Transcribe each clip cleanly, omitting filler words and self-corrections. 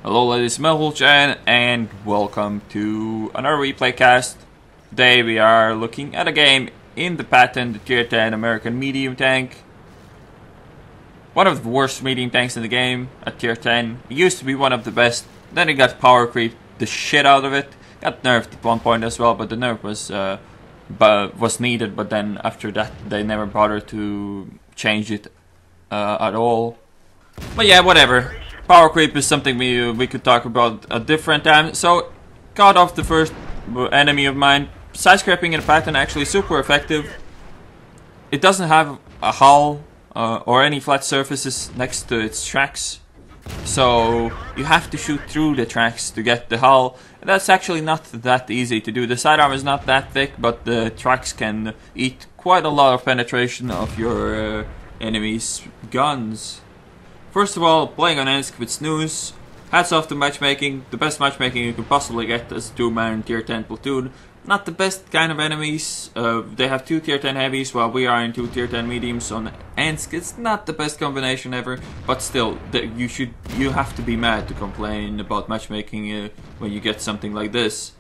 Hello ladies and gentlemen, and welcome to another replay cast. Today we are looking at a game in the Patton, the tier 10 American medium tank. One of the worst medium tanks in the game at tier 10. It used to be one of the best, then it got power creep the shit out of it. Got nerfed at one point as well, but the nerf was needed, but then after that they never bothered to change it at all. But yeah, whatever. Power creep is something we could talk about a different time. So, got off the first enemy of mine. Side scraping in the Patton actually super effective. It doesn't have a hull or any flat surfaces next to its tracks. So, you have to shoot through the tracks to get the hull. And that's actually not that easy to do. The sidearm is not that thick, but the tracks can eat quite a lot of penetration of your enemy's guns. First of all, playing on Ensk with Snooze, hats off to matchmaking. The best matchmaking you could possibly get as a 2-man tier 10 platoon. Not the best kind of enemies. They have 2 tier 10 heavies while we are in 2 tier 10 mediums on Ensk. It's not the best combination ever, but still, you have to be mad to complain about matchmaking when you get something like this.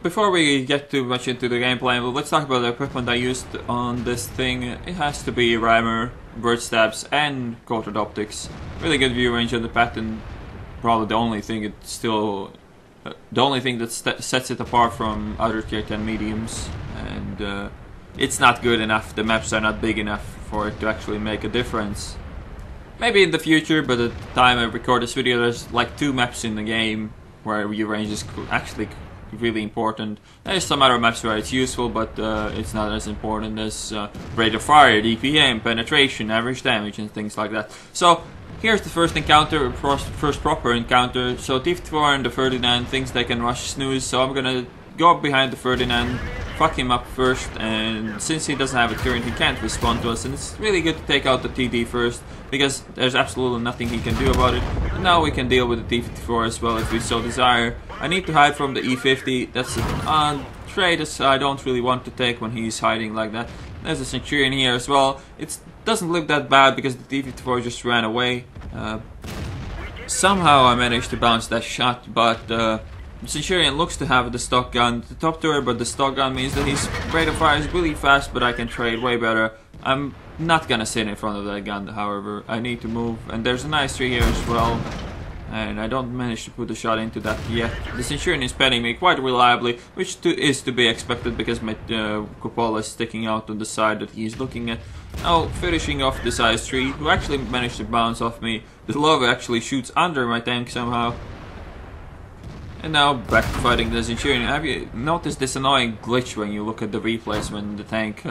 Before we get too much into the gameplay, let's talk about the equipment I used on this thing. It has to be Rhymer, bird stabs, and coated optics. Really good view range on the Patton. Probably the only thing that sets it apart from other tier 10 mediums. And it's not good enough. The maps are not big enough for it to actually make a difference. Maybe in the future, but at the time I record this video, there's like 2 maps in the game where view range is actually really important. There's some other maps where it's useful, but it's not as important as rate of fire, DPM, penetration, average damage, and things like that. So here's the first encounter, first proper encounter. So T-54 and the Ferdinand thinks they can rush Snooze, so I'm gonna go up behind the Ferdinand, fuck him up first, and since he doesn't have a turret, he can't respond to us, and it's really good to take out the TD first, because there's absolutely nothing he can do about it. And now we can deal with the T-54 as well if we so desire. I need to hide from the E-50. That's a trade I don't really want to take when he's hiding like that. There's a Centurion here as well. It doesn't look that bad because the T-54 just ran away. Somehow I managed to bounce that shot, but the Centurion looks to have the stock gun, the top turret, but the stock gun means that his rate of fire is really fast, but I can trade way better. I'm not gonna sit in front of that gun, however. I need to move, and there's a nice tree here as well. And I don't manage to put a shot into that yet. The Centurion is petting me quite reliably, which is to be expected because my cupola is sticking out on the side that he's looking at. Now, finishing off the size 3, who actually managed to bounce off me. The Lova actually shoots under my tank somehow. And now, back to fighting the Centurion. Have you noticed this annoying glitch when you look at the replays when the tank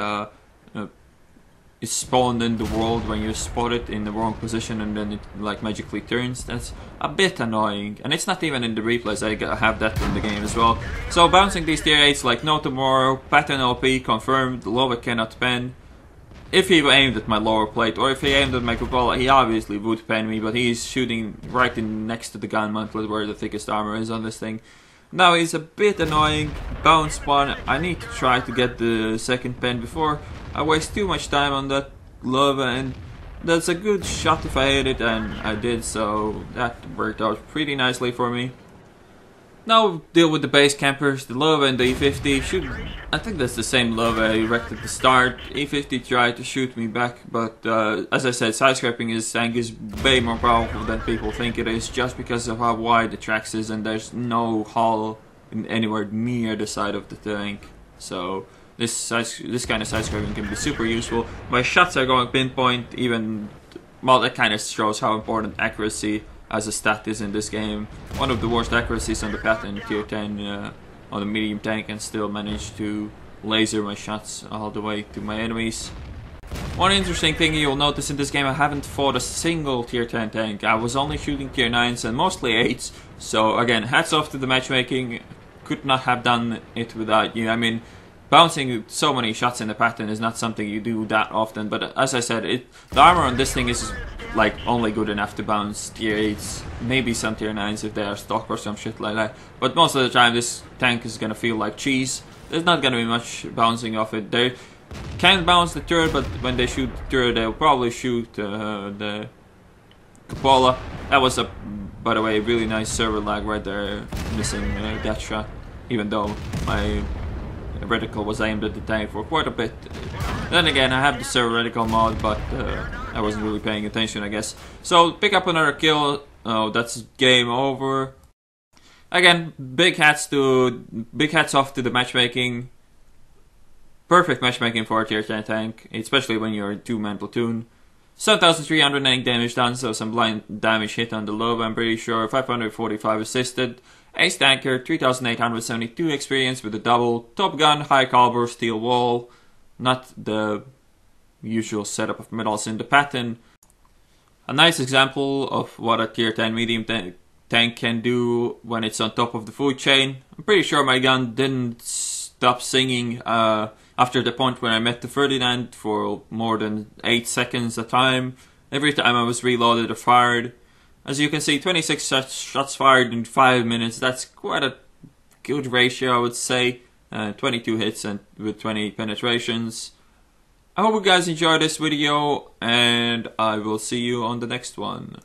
is spawned in the world when you spot it in the wrong position and then it like magically turns? That's a bit annoying, and it's not even in the replays. I have that in the game as well. So bouncing these tier 8s like no tomorrow. Patton LP confirmed. The Lova cannot pen. If he aimed at my lower plate or if he aimed at my cupola, he obviously would pen me, but he's shooting right in next to the gun mantlet where the thickest armor is on this thing. Now he's a bit annoying. Bounce one. I need to try to get the second pen before I waste too much time on that Lova, and that's a good shot if I hit it, and I did, so that worked out pretty nicely for me. Now deal with the base campers, the Lova and the E-50. I think that's the same Lova I wrecked at the start. E-50 tried to shoot me back, but as I said, side scraping his tank is way more powerful than people think it is, just because of how wide the tracks is and there's no hull anywhere near the side of the tank. So this kind of side scraping can be super useful. My shots are going pinpoint, even, well, that kind of shows how important accuracy as a stat is in this game. One of the worst accuracies on the Patton tier 10 on the medium tank, and still manage to laser my shots all the way to my enemies. One interesting thing you'll notice in this game, I haven't fought a single tier 10 tank. I was only shooting tier 9s and mostly 8s. So again, hats off to the matchmaking. Could not have done it without you. I mean, bouncing so many shots in the Patton is not something you do that often, but as I said, the armor on this thing is like only good enough to bounce tier 8s, maybe some tier 9s if they are stock or some shit like that. But most of the time this tank is gonna feel like cheese. There's not gonna be much bouncing off it. They can bounce the turret, but when they shoot the turret they'll probably shoot the cupola. That was a By the way, really nice server lag right there, missing that shot, even though my reticle was aimed at the tank for quite a bit. Then again, I have the server reticle mod, but I wasn't really paying attention, I guess. So pick up another kill. Oh, that's game over. Again, big hats off to the matchmaking. Perfect matchmaking for a tier 10 tank, especially when you're a 2-man platoon. 7,308 damage done, so some blind damage hit on the lobe, I'm pretty sure. 545 assisted. Ace tanker, 3,872 experience with a double. Top gun, high caliber, steel wall. Not the usual setup of medals in the Fatton. A nice example of what a tier 10 medium tank can do when it's on top of the food chain. I'm pretty sure my gun didn't stop singing after the point where I met the Ferdinand for more than 8 seconds a time. Every time I was reloaded or fired. As you can see, 26 shots fired in 5 minutes. That's quite a good ratio, I would say. 22 hits and with 20 penetrations. I hope you guys enjoyed this video, and I will see you on the next one.